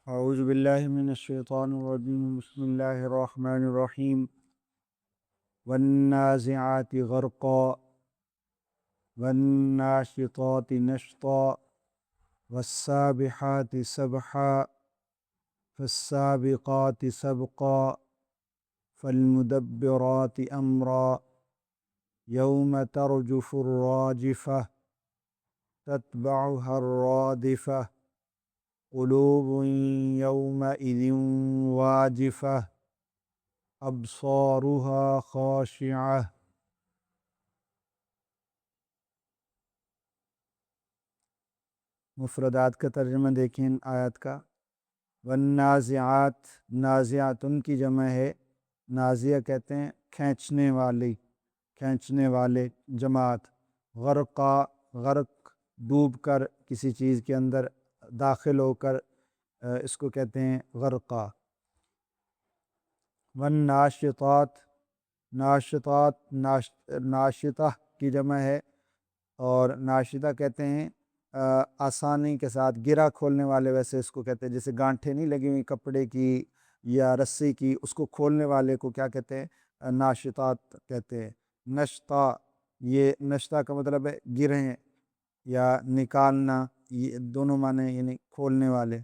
اعوذ باللہ من الشیطان الرجیم بسم اللہ الرحمن الرحیم والنازعات غرقا والناشطات نشطا والسابحات سبحا فالسابقات سبقا فالمدبرات امرا یوم ترجف الراجفہ تتبعها الرادفہ قلوب یومئذ واجفہ ابصارها خاشعہ۔ مفردات کا ترجمہ دیکھیں ان آیات کا۔ والنازعات، نازعات ان کی جمع ہے، نازعہ کہتے ہیں کھینچنے والی، کھینچنے والے، جماعت۔ غرقا، غرق ڈوب کر کسی چیز کے اندر داخل ہو کر، اس کو کہتے ہیں غرقا۔ والناشطات، ناشطات ناشطہ کی جمع ہے، اور ناشطہ کہتے ہیں آسانی کے ساتھ گرا کھولنے والے، ویسے اس کو کہتے ہیں جیسے گانٹھیں نہیں لگی ہوئی کپڑے کی یا رسی کی، اس کو کھولنے والے کو کیا کہتے ہیں؟ ناشطات کہتے ہیں۔ نشطہ، یہ نشطہ کا مطلب ہے گرہیں یا نکالنا، یہ دونوں معنی، یعنی کھولنے والے۔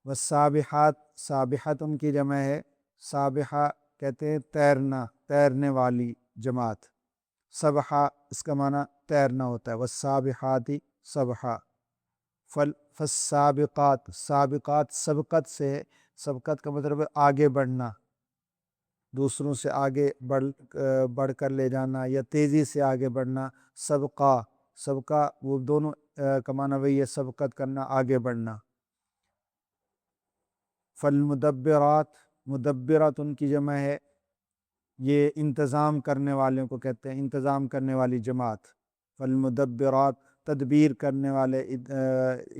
والسابحات، سابحات ان کی جمع ہے، سابحہ کہتے ہیں تیرنا، تیرنے والی جماعت۔ سبحہ اس کا معنی تیرنا ہوتا ہے، والسابحات سبحہ۔ فالسابقات، سابقات سبقت سے، سبقت کا مطلب ہے آگے بڑھنا، دوسروں سے آگے بڑھ کر لے جانا یا تیزی سے آگے بڑھنا۔ سبقہ، سبقہ وہ دونوں کا معنی وہی ہے، سبقت کرنا، آگے بڑھنا۔ فالمدبرات، مدبرات ان کی جمع ہے، یہ انتظام کرنے والوں کو کہتے ہیں، انتظام کرنے والی جماعت۔ فالمدبرات تدبیر کرنے والے،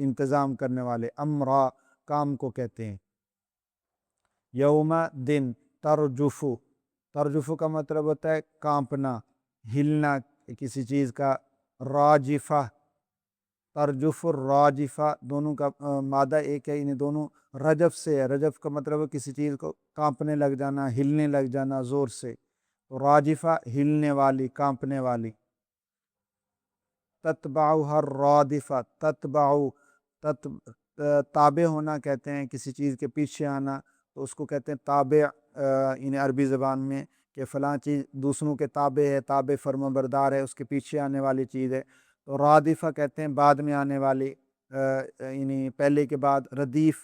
انتظام کرنے والے۔ امرا کام کو کہتے ہیں۔ یوم دن، ترجفو، ترجفو کا مطلب ہوتا ہے کانپنا، ہلنا کسی چیز کا۔ راجفہ، ترجف الراجفہ، دونوں کا مادہ ایک ہے، انہیں دونوں رجف سے ہے۔ رجف کا مطلب ہے کسی چیز کو کانپنے لگ جانا، ہلنے لگ جانا زور سے، راجفہ ہلنے والی، کانپنے والی۔ تتبعها الرادفہ، تابع ہونا کہتے ہیں کسی چیز کے پیچھے آنا، تو اس کو کہتے ہیں تابع، یعنی عربی زبان میں، کہ فلاں چیز دوسروں کے تابع ہے، تابع فرما بردار ہے، اس کے پیچھے آنے والی چیز ہے۔ تو رادفہ کہتے ہیں بعد میں آنے والی، یعنی پہلے کے بعد ردیف،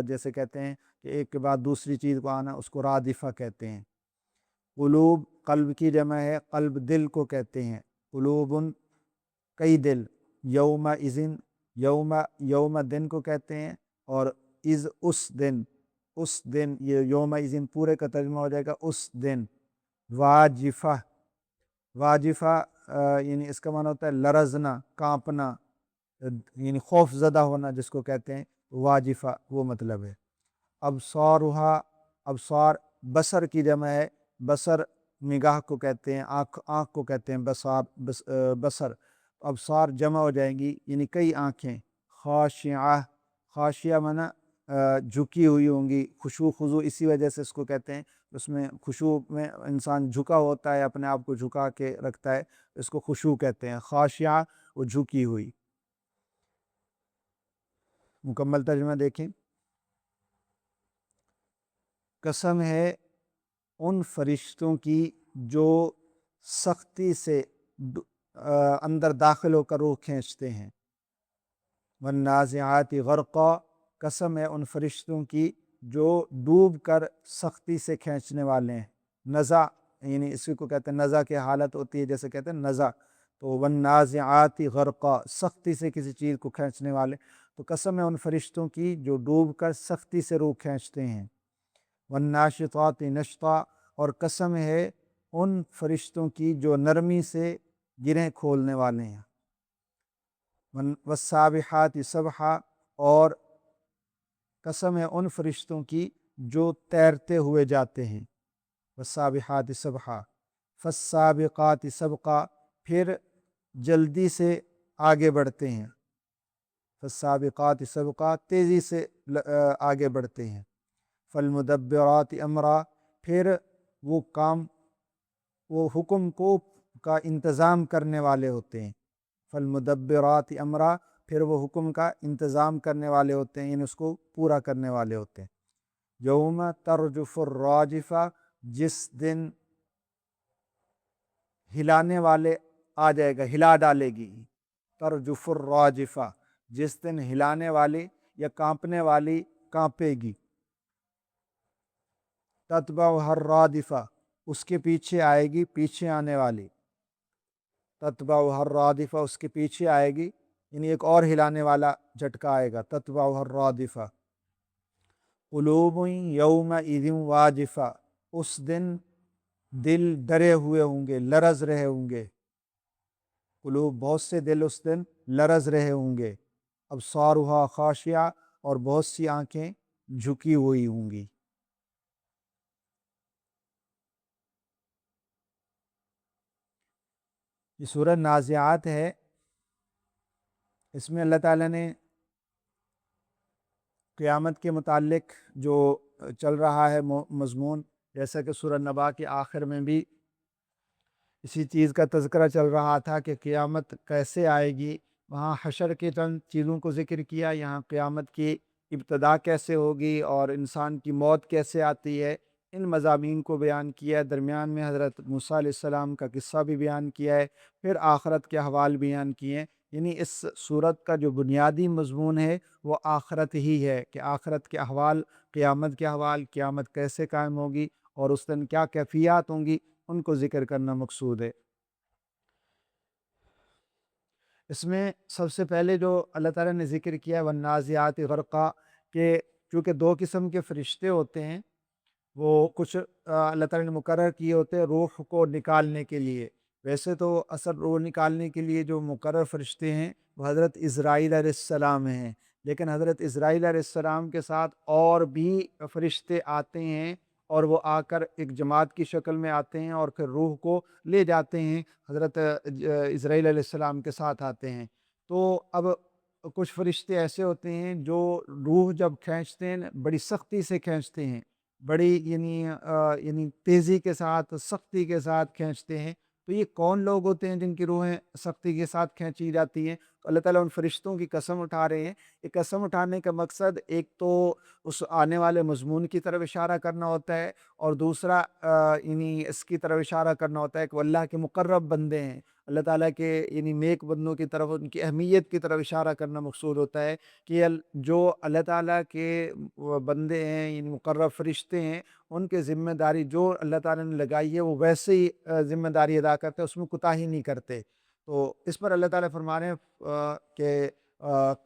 جیسے کہتے ہیں کہ ایک کے بعد دوسری چیز کو آنا، اس کو رادفہ کہتے ہیں۔ قلوب، قلب کی جمع ہے، قلب دل کو کہتے ہیں۔ قلوب کئی دل۔ یوم اذن، یوم دن کو کہتے ہیں، اور از اس دن، اس دن، یہ یوم اذن پورے کا ترجمہ ہو جائے گا اس دن۔ واجفہ، واجفہ یعنی اس کا معنی ہوتا ہے لرزنا، کانپنا، یعنی خوف زدہ ہونا جس کو کہتے ہیں، واجفہ وہ مطلب ہے۔ ابصارها، ابصار بصر کی جمع ہے، بصر نگاہ کو کہتے ہیں، آنکھ کو کہتے ہیں بصر۔ ابصار جمع ہو جائیں گی، یعنی کئی آنکھیں۔ خاشعہ، خاشعہ معنی جھکی ہوئی ہوں گی، خشوع خضوع اسی وجہ سے اس کو کہتے ہیں، اس میں خشوع میں انسان جھکا ہوتا ہے، اپنے آپ کو جھکا کے رکھتا ہے، اس کو خشوع کہتے ہیں۔ خاشعہ وہ جھکی ہوئی۔ مکمل ترجمہ دیکھیں۔ قسم ہے ان فرشتوں کی جو سختی سے اندر داخل ہو کر روح کھینچتے ہیں۔ والنازعات غرقا، قسم ہے ان فرشتوں کی جو ڈوب کر سختی سے کھینچنے والے ہیں۔ نزع، یعنی اسی کو کہتے ہیں نزع کی حالت ہوتی ہے، جیسے کہتے ہیں نزع، تو والنازعات غرقا، سختی سے کسی چیز کو کھینچنے والے۔ تو قسم ہے ان فرشتوں کی جو ڈوب کر سختی سے روح کھینچتے ہیں۔ والناشطات نشطا، اور قسم ہے ان فرشتوں کی جو نرمی سے گرہیں کھولنے والے ہیں۔ والسابحات سبحا، اور قسم ہے ان فرشتوں کی جو تیرتے ہوئے جاتے ہیں۔ والسابحات سبحا، فالسابقات سبقا، پھر جلدی سے آگے بڑھتے ہیں۔ فالسابقات سبقا، تیزی سے آگے بڑھتے ہیں، فالمدبرات امرا، پھر وہ کام، وہ حکم کو کا انتظام کرنے والے ہوتے ہیں، فالمدبرات امرا، پھر وہ حکم کا انتظام کرنے والے ہوتے ہیں، یعنی اس کو پورا کرنے والے ہوتے ہیں۔ یوم ترجف الراجفہ، جس دن ہلانے والے آ جائے گا، ہلا ڈالے گی، ترجف الراجفہ، جس دن ہلانے والی یا کانپنے والی کانپے گی، تتبعها الرادفہ، اس کے پیچھے آئے گی پیچھے آنے والی، تتبعها الرادفہ، اس کے پیچھے آئے گی، یعنی ایک اور ہلانے والا جھٹکا آئے گا، تتبعها الرادفہ۔ قلوب یومئذ واجفہ، اس دن دل ڈرے ہوئے ہوں گے، لرز رہے ہوں گے، قلوب بہت سے دل اس دن لرز رہے ہوں گے، ابصارها خاشعہ، اور بہت سی آنکھیں جھکی ہوئی ہوں گی۔ یہ سورہ نازعات ہے، اس میں اللہ تعالیٰ نے قیامت کے متعلق جو چل رہا ہے مضمون، جیسا کہ سورہ نبا کے آخر میں بھی اسی چیز کا تذکرہ چل رہا تھا کہ قیامت کیسے آئے گی، وہاں حشر کے چند چیزوں کو ذکر کیا، یہاں قیامت کی ابتدا کیسے ہوگی اور انسان کی موت کیسے آتی ہے، ان مضامین کو بیان کیا ہے۔ درمیان میں حضرت موسیٰ علیہ السلام کا قصہ بھی بیان کیا ہے، پھر آخرت کے احوال بیان کیے ہیں۔ یعنی اس صورت کا جو بنیادی مضمون ہے وہ آخرت ہی ہے، کہ آخرت کے احوال، قیامت کے احوال، قیامت کیسے قائم ہوگی اور اس دن کیا کیفیات ہوں گی، ان کو ذکر کرنا مقصود ہے۔ اس میں سب سے پہلے جو اللہ تعالیٰ نے ذکر کیا ہے والنازعات غرقا، کہ چونکہ دو قسم کے فرشتے ہوتے ہیں، وہ کچھ اللہ تعالیٰ نے مقرر کیے ہوتے ہیں روح کو نکالنے کے لیے۔ ویسے تو اصل روح نکالنے کے لیے جو مقرر فرشتے ہیں وہ حضرت اسرائیل علیہ السلام ہیں، لیکن حضرت اسرائیل علیہ السلام کے ساتھ اور بھی فرشتے آتے ہیں، اور وہ آ کر ایک جماعت کی شکل میں آتے ہیں اور پھر روح کو لے جاتے ہیں، حضرت اسرائیل علیہ السلام کے ساتھ آتے ہیں۔ تو اب کچھ فرشتے ایسے ہوتے ہیں جو روح جب کھینچتے ہیں بڑی سختی سے کھینچتے ہیں، بڑی یعنی تیزی کے ساتھ، سختی کے ساتھ کھینچتے ہیں۔ تو یہ کون لوگ ہوتے ہیں جن کی روحیں سختی کے ساتھ کھینچی جاتی ہیں؟ تو اللہ تعالیٰ ان فرشتوں کی قسم اٹھا رہے ہیں۔ یہ قسم اٹھانے کا مقصد ایک تو اس آنے والے مضمون کی طرف اشارہ کرنا ہوتا ہے، اور دوسرا یعنی اس کی طرف اشارہ کرنا ہوتا ہے کہ وہ اللہ کے مقرب بندے ہیں، اللہ تعالیٰ کے یعنی نیک بندوں کی طرف، ان کی اہمیت کی طرف اشارہ کرنا مقصود ہوتا ہے کہ جو اللہ تعالیٰ کے بندے ہیں، یعنی مقرب فرشتے ہیں، ان کے ذمہ داری جو اللہ تعالیٰ نے لگائی ہے وہ ویسے ہی ذمہ داری ادا کرتے ہیں، اس میں کوتاہی نہیں کرتے۔ تو اس پر اللہ تعالیٰ فرما رہے ہیں کہ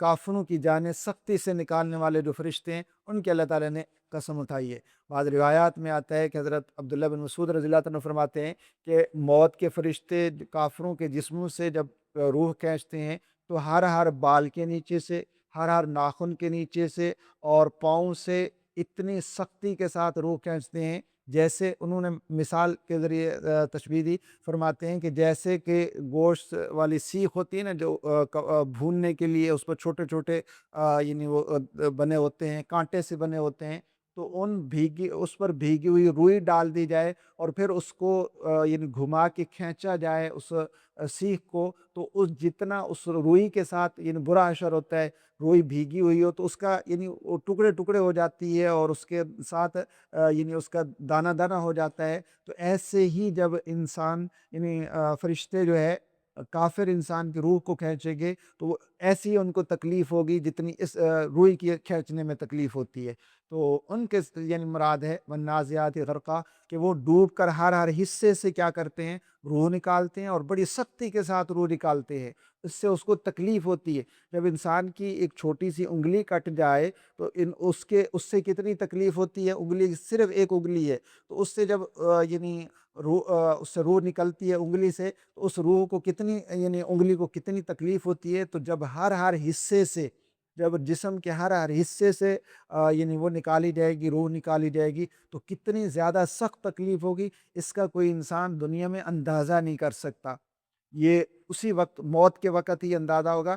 کافروں کی جانیں سختی سے نکالنے والے جو فرشتے ہیں ان کے اللہ تعالیٰ نے قسم اٹھائی ہے۔ بعض روایات میں آتا ہے کہ حضرت عبداللہ بن مسعود رضی اللہ عنہ فرماتے ہیں کہ موت کے فرشتے کافروں کے جسموں سے جب روح کھینچتے ہیں تو ہر بال کے نیچے سے، ہر ناخن کے نیچے سے اور پاؤں سے اتنی سختی کے ساتھ روح کھینچتے ہیں، جیسے انہوں نے مثال کے ذریعے تشبیہ دی، فرماتے ہیں کہ جیسے کہ گوشت والی سیخ ہوتی ہے نا، جو بھوننے کے لیے اس پر چھوٹے چھوٹے یعنی وہ بنے ہوتے ہیں، کانٹے سے بنے ہوتے ہیں، تو اس پر بھیگی ہوئی روئی ڈال دی جائے اور پھر اس کو یعنی گھما کے کھینچا جائے اس سیخ کو، تو جتنا اس روئی کے ساتھ یعنی برا اثر ہوتا ہے، روئی بھیگی ہوئی ہو تو اس کا یعنی وہ ٹکڑے ٹکڑے ہو جاتی ہے اور اس کے ساتھ یعنی اس کا دانہ دانہ ہو جاتا ہے۔ تو ایسے ہی جب انسان یعنی فرشتے جو ہے کافر انسان کی روح کو کھینچیں گے تو وہ ایسی ان کو تکلیف ہوگی جتنی اس روئی کی کھینچنے میں تکلیف ہوتی ہے۔ تو ان کے یعنی مراد ہے والنازعات غرقا، کہ وہ ڈوب کر ہر حصے سے کیا کرتے ہیں، روح نکالتے ہیں، اور بڑی سختی کے ساتھ روح نکالتے ہیں، اس سے اس کو تکلیف ہوتی ہے۔ جب انسان کی ایک چھوٹی سی انگلی کٹ جائے تو اس سے کتنی تکلیف ہوتی ہے، انگلی صرف ایک انگلی ہے، تو اس سے جب یعنی اس سے روح نکلتی ہے انگلی سے، تو اس روح کو کتنی یعنی انگلی کو کتنی تکلیف ہوتی ہے۔ تو جب ہر حصے سے، جب جسم کے ہر حصے سے یعنی وہ نکالی جائے گی، روح نکالی جائے گی، تو کتنی زیادہ سخت تکلیف ہوگی، اس کا کوئی انسان دنیا میں اندازہ نہیں کر سکتا۔ یہ اسی وقت موت کے وقت ہی اندازہ ہوگا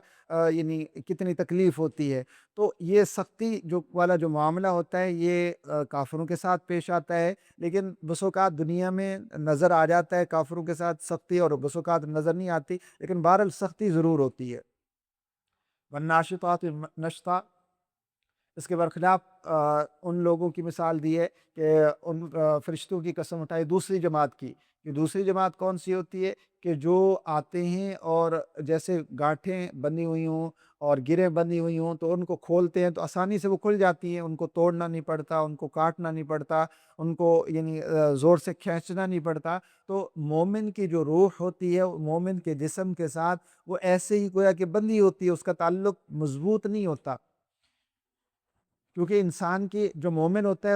یعنی کتنی تکلیف ہوتی ہے۔ تو یہ سختی جو معاملہ ہوتا ہے یہ کافروں کے ساتھ پیش آتا ہے، لیکن بسا اوقات دنیا میں نظر آ جاتا ہے کافروں کے ساتھ سختی، اور بسا اوقات نظر نہیں آتی، لیکن بہرحال سختی ضرور ہوتی ہے۔ والناشطات نشطا، اس کے برخلاف ان لوگوں کی مثال دی ہے کہ ان فرشتوں کی قسم اٹھائی دوسری جماعت کی، کہ دوسری جماعت کون سی ہوتی ہے کہ جو آتے ہیں اور جیسے گاٹھیں بندھی ہوئی ہوں اور گریں بندھی ہوئی ہوں تو ان کو کھولتے ہیں تو آسانی سے وہ کھل جاتی ہیں، ان کو توڑنا نہیں پڑتا، ان کو کاٹنا نہیں پڑتا، ان کو یعنی زور سے کھینچنا نہیں پڑتا۔ تو مومن کی جو روح ہوتی ہے مومن کے جسم کے ساتھ وہ ایسے ہی گویا کہ بندھی ہوتی ہے، اس کا تعلق مضبوط نہیں ہوتا، کیونکہ انسان کی جو مومن ہوتا ہے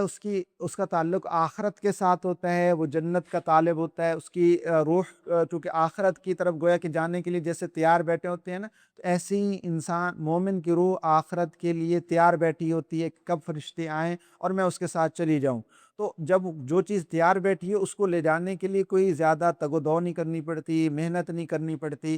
اس کا تعلق آخرت کے ساتھ ہوتا ہے، وہ جنت کا طالب ہوتا ہے، اس کی روح چونکہ آخرت کی طرف گویا کہ جانے کے لیے جیسے تیار بیٹھے ہوتے ہیں نا، تو ایسے ہی انسان مومن کی روح آخرت کے لیے تیار بیٹھی ہوتی ہے کہ کب فرشتے آئیں اور میں اس کے ساتھ چلی جاؤں۔ تو جب جو چیز تیار بیٹھی ہے اس کو لے جانے کے لیے کوئی زیادہ تگ و دو نہیں کرنی پڑتی، محنت نہیں کرنی پڑتی،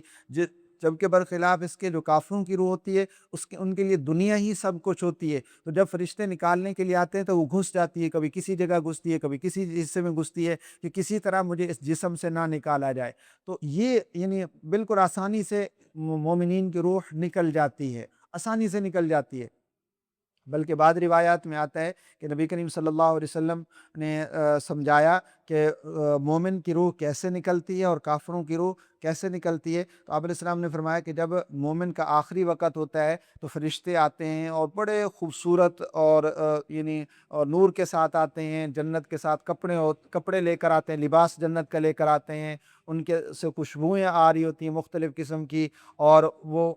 جبکہ برخلاف اس کے جو کافروں کی روح ہوتی ہے ان کے لیے دنیا ہی سب کچھ ہوتی ہے۔ تو جب فرشتے نکالنے کے لیے آتے ہیں تو وہ گھس جاتی ہے، کبھی کسی جگہ گھستی ہے، کبھی کسی حصے میں گھستی ہے کہ کسی طرح مجھے اس جسم سے نہ نکالا جائے۔ تو یہ یعنی بالکل آسانی سے مومنین کی روح نکل جاتی ہے، آسانی سے نکل جاتی ہے۔ بلکہ بعض روایات میں آتا ہے کہ نبی کریم صلی اللہ علیہ وسلم نے سمجھایا کہ مومن کی روح کیسے نکلتی ہے اور کافروں کی روح کیسے نکلتی ہے۔ تو آپ علیہ السلام نے فرمایا کہ جب مومن کا آخری وقت ہوتا ہے تو فرشتے آتے ہیں اور بڑے خوبصورت اور یعنی نور کے ساتھ آتے ہیں، جنت کے ساتھ کپڑے لے کر آتے ہیں، لباس جنت کا لے کر آتے ہیں، ان کے سے خوشبوئیں آ رہی ہوتی ہیں مختلف قسم کی، اور وہ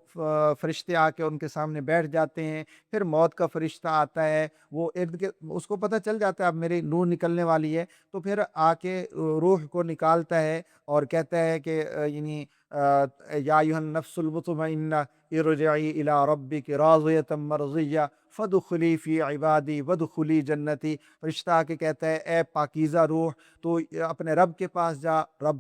فرشتے آ کے ان کے سامنے بیٹھ جاتے ہیں۔ پھر موت کا فرشتہ آتا ہے، وہ ارد گرد اس کو پتہ چل جاتا ہے اب میری روح نکلنے والی ہے، تو پھر آ کے روح کو نکالتا ہے اور کہتا ہے کہ یعنی یا ایھا النفس المطمئنہ ارجعی الی ربک راضیۃ مرضیہ فادخلی فی عبادی وادخلی جنتی۔ فرشتہ آ کے کہتا ہے اے پاکیزہ روح تو اپنے رب کے پاس جا، رب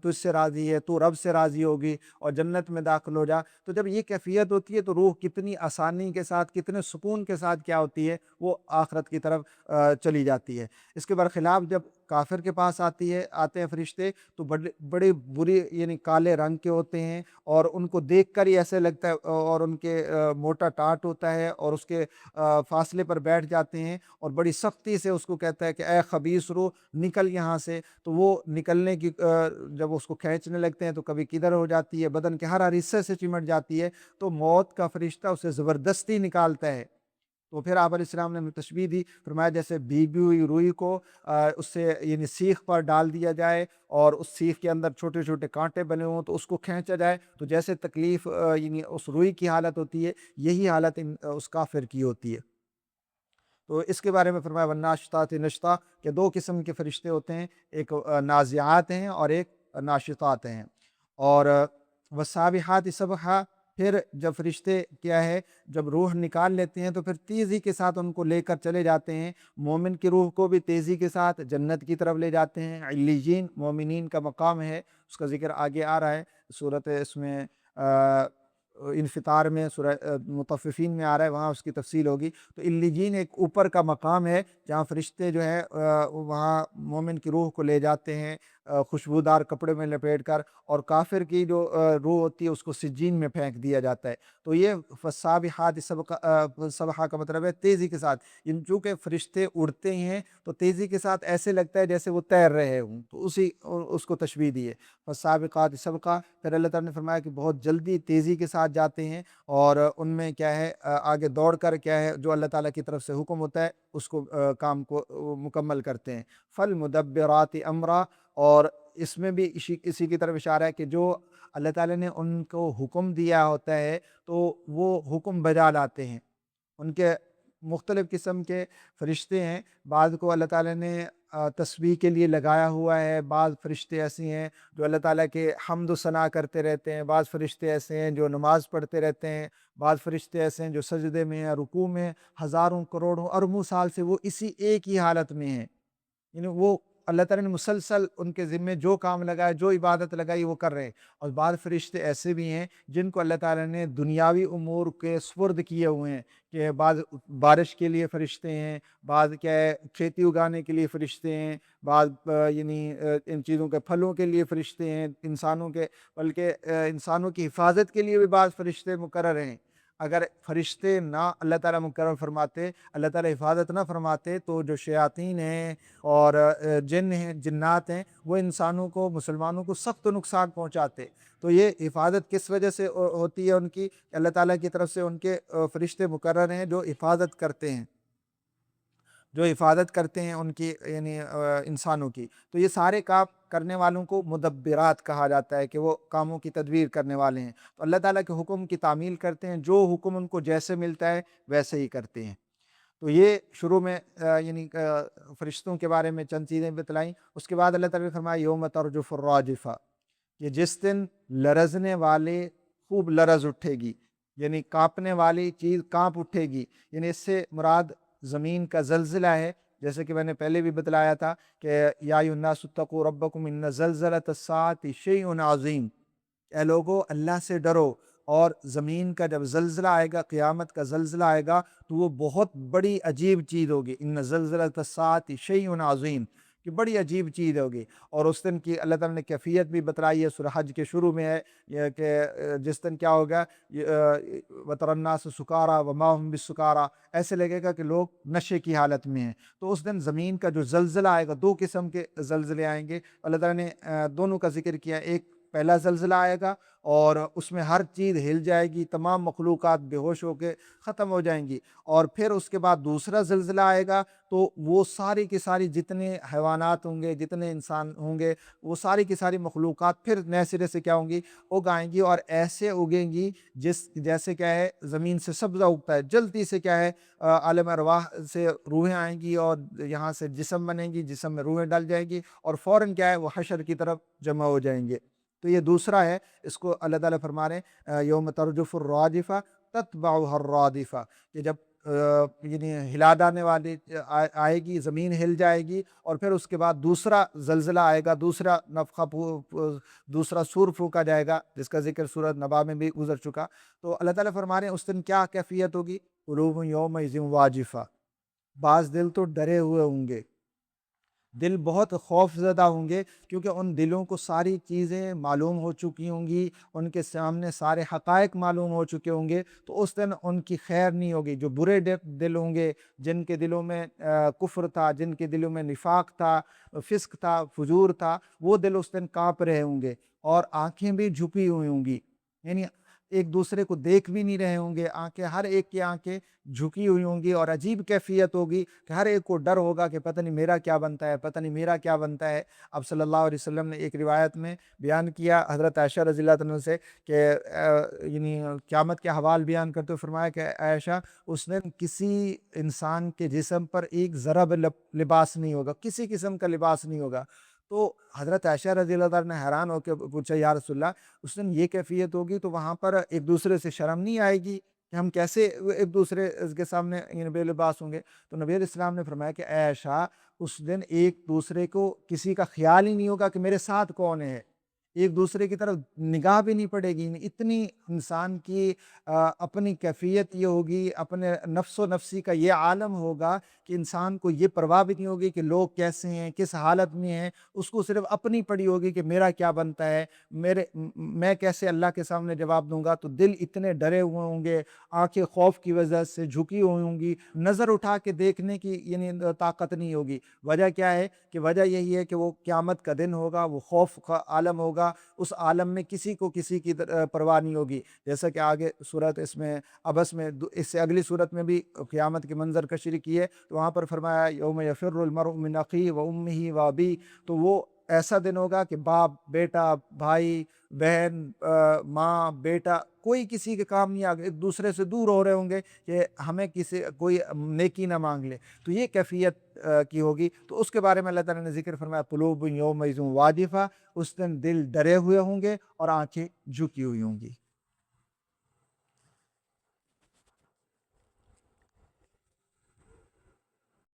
تجھ سے راضی ہے، تو رب سے راضی ہوگی اور جنت میں داخل ہو جا۔ تو جب یہ کیفیت ہوتی ہے تو روح کتنی آسانی کے ساتھ، کتنے سکون کے ساتھ کیا ہوتی ہے، وہ آخرت کی طرف چلی جاتی ہے۔ اس کے برخلاف جب کافر کے پاس آتے ہیں فرشتے تو بڑے بری یعنی کالے رنگ کے ہوتے ہیں، اور ان کو دیکھ کر ہی ایسے لگتا ہے، اور ان کے موٹا ٹاٹ ہوتا ہے اور اس کے فاصلے پر بیٹھ جاتے ہیں اور بڑی سختی سے اس کو کہتا ہے کہ اے خبیث روح نکل یہاں سے۔ تو وہ نکلنے کی جب اس کو کھینچنے لگتے ہیں تو کبھی کدھر ہو جاتی ہے، بدن کے ہر حصے سے چمٹ جاتی ہے، تو موت کا فرشتہ اسے زبردستی نکالتا ہے۔ تو پھر آپ علیہ السلام نے تشبیہ دی، فرمایا جیسے بھیگی ہوئی روئی کو اس سے یعنی سیخ پر ڈال دیا جائے اور اس سیخ کے اندر چھوٹے چھوٹے کانٹے بنے ہوں تو اس کو کھینچا جائے، تو جیسے تکلیف یعنی اس روئی کی حالت ہوتی ہے، یہی حالت اس کافر کی ہوتی ہے۔ تو اس کے بارے میں فرمایا والناشطات نشطا کہ دو قسم کے فرشتے ہوتے ہیں، ایک نازعات ہیں اور ایک ناشطات ہیں۔ اور والسابحات سبحا، پھر جب فرشتے کیا ہے جب روح نکال لیتے ہیں تو پھر تیزی کے ساتھ ان کو لے کر چلے جاتے ہیں، مومن کی روح کو بھی تیزی کے ساتھ جنت کی طرف لے جاتے ہیں۔ علیین مومنین کا مقام ہے، اس کا ذکر آگے آ رہا ہے صورت اس میں انفطار میں، سورہ مطففین میں آ رہا ہے، وہاں اس کی تفصیل ہوگی۔ تو علیین ایک اوپر کا مقام ہے جہاں فرشتے جو ہے وہاں مومن کی روح کو لے جاتے ہیں خوشبودار کپڑے میں لپیٹ کر، اور کافر کی جو روح ہوتی ہے اس کو سجین میں پھینک دیا جاتا ہے۔ تو یہ فالسابحات سبحا کا مطلب ہے تیزی کے ساتھ، چونکہ فرشتے اڑتے ہیں تو تیزی کے ساتھ ایسے لگتا ہے جیسے وہ تیر رہے ہوں، تو اس کو تشبیہ دی ہے فالسابقات سبقا۔ پھر اللہ تعالیٰ نے فرمایا کہ بہت جلدی تیزی کے ساتھ جاتے ہیں، اور ان میں کیا ہے آگے دوڑ کر کیا ہے جو اللہ تعالیٰ کی طرف سے حکم ہوتا ہے اس کو کام کو مکمل کرتے ہیں۔ فالمدبرات امرا، اور اس میں بھی اسی کی طرف اشارہ ہے کہ جو اللہ تعالیٰ نے ان کو حکم دیا ہوتا ہے تو وہ حکم بجا لاتے ہیں۔ ان کے مختلف قسم کے فرشتے ہیں، بعض کو اللہ تعالیٰ نے تسبیح کے لیے لگایا ہوا ہے، بعض فرشتے ایسے ہیں جو اللہ تعالیٰ کے حمد و ثنا کرتے رہتے ہیں، بعض فرشتے ایسے ہیں جو نماز پڑھتے رہتے ہیں، بعض فرشتے ایسے ہیں جو سجدے میں ہیں، رکوع میں، ہزاروں کروڑوں اربوں سال سے وہ اسی ایک ہی حالت میں ہیں، یعنی وہ اللہ تعالیٰ نے مسلسل ان کے ذمے جو کام لگائے، جو عبادت لگائی وہ کر رہے ہیں۔ اور بعض فرشتے ایسے بھی ہیں جن کو اللہ تعالیٰ نے دنیاوی امور کے سپرد کیے ہوئے ہیں، کہ بعض بارش کے لیے فرشتے ہیں، بعض کیا ہے کھیتی اگانے کے لیے فرشتے ہیں، بعض ان چیزوں کے پھلوں کے لیے فرشتے ہیں، انسانوں کے بلکہ انسانوں کی حفاظت کے لیے بھی بعض فرشتے مقرر ہیں۔ اگر فرشتے نہ اللہ تعالیٰ مقرر فرماتے، اللہ تعالیٰ حفاظت نہ فرماتے، تو جو شیاطین ہیں اور جن ہیں، جنات ہیں، وہ انسانوں کو، مسلمانوں کو سخت نقصان پہنچاتے۔ تو یہ حفاظت کس وجہ سے ہوتی ہے ان کی؟ اللہ تعالیٰ کی طرف سے ان کے فرشتے مقرر ہیں جو حفاظت کرتے ہیں، جو حفاظت کرتے ہیں ان کی، یعنی انسانوں کی۔ تو یہ سارے کام کرنے والوں کو مدبرات کہا جاتا ہے، کہ وہ کاموں کی تدبیر کرنے والے ہیں۔ تو اللہ تعالیٰ کے حکم کی تعمیل کرتے ہیں، جو حکم ان کو جیسے ملتا ہے ویسے ہی کرتے ہیں۔ تو یہ شروع میں یعنی فرشتوں کے بارے میں چند چیزیں بتلائیں۔ اس کے بعد اللہ تعالیٰ نے فرمایا یوم ترجف الراجفہ، کہ جس دن لرزنے والے خوب لرز اٹھے گی، یعنی کانپنے والی چیز کانپ اٹھے گی۔ یعنی اس سے مراد زمین کا زلزلہ ہے، جیسے کہ میں نے پہلے بھی بتلایا تھا کہ یا ایھا الناس اتقوا ربکم ان زلزلۃ الساعۃ شیء عظیم، اے لوگو اللہ سے ڈرو، اور زمین کا جب زلزلہ آئے گا، قیامت کا زلزلہ آئے گا، تو وہ بہت بڑی عجیب چیز ہوگی۔ ان زلزلۃ الساعۃ شیء عظیم، کہ بڑی عجیب چیز ہوگی۔ اور اس دن کی اللہ تعالیٰ نے کیفیت بھی بتلائی ہے، سورہ حج کے شروع میں ہے یہ کہ جس دن کیا ہوگا، وَتَرَى النَّاسَ سُكَارَىٰ وَمَا هُم بِالسُّكَارَىٰ، ایسے لگے گا کہ لوگ نشے کی حالت میں ہیں۔ تو اس دن زمین کا جو زلزلہ آئے گا، دو قسم کے زلزلے آئیں گے، اللہ تعالیٰ نے دونوں کا ذکر کیا۔ ایک پہلا زلزلہ آئے گا اور اس میں ہر چیز ہل جائے گی، تمام مخلوقات بے ہوش ہو کے ختم ہو جائیں گی۔ اور پھر اس کے بعد دوسرا زلزلہ آئے گا، تو وہ ساری کی ساری جتنے حیوانات ہوں گے، جتنے انسان ہوں گے، وہ ساری کی ساری مخلوقات پھر نئے سرے سے کیا ہوں گی، اگائیں گی، اور ایسے اگیں گی جیسے کیا ہے زمین سے سبزہ اگتا ہے، جلدی سے کیا ہے عالم ارواح سے روحیں آئیں گی، اور یہاں سے جسم بنیں گی، جسم میں روحیں ڈل جائیں گی، اور فوراً کیا ہے وہ حشر کی طرف جمع ہو جائیں گے۔ تو یہ دوسرا ہے، اس کو اللہ تعالیٰ فرما رہے ہیں یوم ترجف الراجفہ تتبعها الرادفہ، کہ جب یعنی ہلا ڈالنے والی آئے گی، زمین ہل جائے گی، اور پھر اس کے بعد دوسرا زلزلہ آئے گا، دوسرا نفخہ دوسرا سور پھونکا جائے گا، جس کا ذکر سورۃ نبا میں بھی گزر چکا۔ تو اللہ تعالیٰ فرما رہے ہیں اس دن کیا کیفیت ہوگی، قلوب یومئذ واجفہ، بعض دل تو ڈرے ہوئے ہوں گے، دل بہت خوف زدہ ہوں گے، کیونکہ ان دلوں کو ساری چیزیں معلوم ہو چکی ہوں گی، ان کے سامنے سارے حقائق معلوم ہو چکے ہوں گے۔ تو اس دن ان کی خیر نہیں ہوگی۔ جو برے دل ہوں گے، جن کے دلوں میں کفر تھا، جن کے دلوں میں نفاق تھا، فسق تھا، فجور تھا، وہ دل اس دن کانپ رہے ہوں گے، اور آنکھیں بھی جھپی ہوئی ہوں گی، یعنی ایک دوسرے کو دیکھ بھی نہیں رہے ہوں گے، آنکھیں، ہر ایک کی آنکھیں جھکی ہوئی ہوں گی، اور عجیب کیفیت ہوگی کہ ہر ایک کو ڈر ہوگا کہ پتہ نہیں میرا کیا بنتا ہے، پتہ نہیں میرا کیا بنتا ہے۔ اب صلی اللہ علیہ وسلم نے ایک روایت میں بیان کیا حضرت عائشہ رضی اللہ عنہ سے، کہ یعنی قیامت کے احوال بیان کرتے ہوئے فرمایا کہ عائشہ، اس دن کسی انسان کے جسم پر ایک ذرہ بھی لباس نہیں ہوگا، کسی قسم کا لباس نہیں ہوگا۔ تو حضرت عائشہ رضی اللہ عنہ نے حیران ہو کے پوچھا یا رسول اللہ، اس دن یہ کیفیت ہوگی تو وہاں پر ایک دوسرے سے شرم نہیں آئے گی کہ ہم کیسے ایک دوسرے کے سامنے بے لباس ہوں گے؟ تو نبی علیہ السلام نے فرمایا کہ اے عائشہ، اس دن ایک دوسرے کو کسی کا خیال ہی نہیں ہوگا کہ میرے ساتھ کون ہے، ایک دوسرے کی طرف نگاہ بھی نہیں پڑے گی۔ اتنی انسان کی اپنی کیفیت یہ ہوگی، اپنے نفس و نفسی کا یہ عالم ہوگا کہ انسان کو یہ پرواہ بھی نہیں ہوگی کہ لوگ کیسے ہیں، کس حالت میں ہیں، اس کو صرف اپنی پڑی ہوگی کہ میرا کیا بنتا ہے، میں کیسے اللہ کے سامنے جواب دوں گا۔ تو دل اتنے ڈرے ہوئے ہوں گے، آنکھیں خوف کی وجہ سے جھکی ہوئی ہوں گی، نظر اٹھا کے دیکھنے کی یعنی طاقت نہیں ہوگی۔ وجہ کیا ہے؟ کہ وجہ یہی ہے کہ وہ قیامت کا دن ہوگا، وہ خوف کا عالم ہوگا، اس عالم میں کسی کو کسی کی پرواہ نہیں ہوگی۔ جیسا کہ آگے صورت اس میں ابس میں، اس سے اگلی صورت میں بھی قیامت کے منظر کشی کی ہے، تو وہاں پر فرمایا یوم یفر المرء من اخیہ وامہ وابیہ، تو وہ ایسا دن ہوگا کہ باپ، بیٹا، بھائی، بہن، ماں، بیٹا، کوئی کسی کے کام نہیں آگے، ایک دوسرے سے دور ہو رہے ہوں گے کہ ہمیں کوئی نیکی نہ مانگ لے۔ تو یہ کیفیت کی ہوگی۔ تو اس کے بارے میں اللہ تعالیٰ نے ذکر فرمایا قلوب یومئذ واجفہ، اس دن دل ڈرے ہوئے ہوں گے اور آنکھیں جھکی ہوئی ہوں گی۔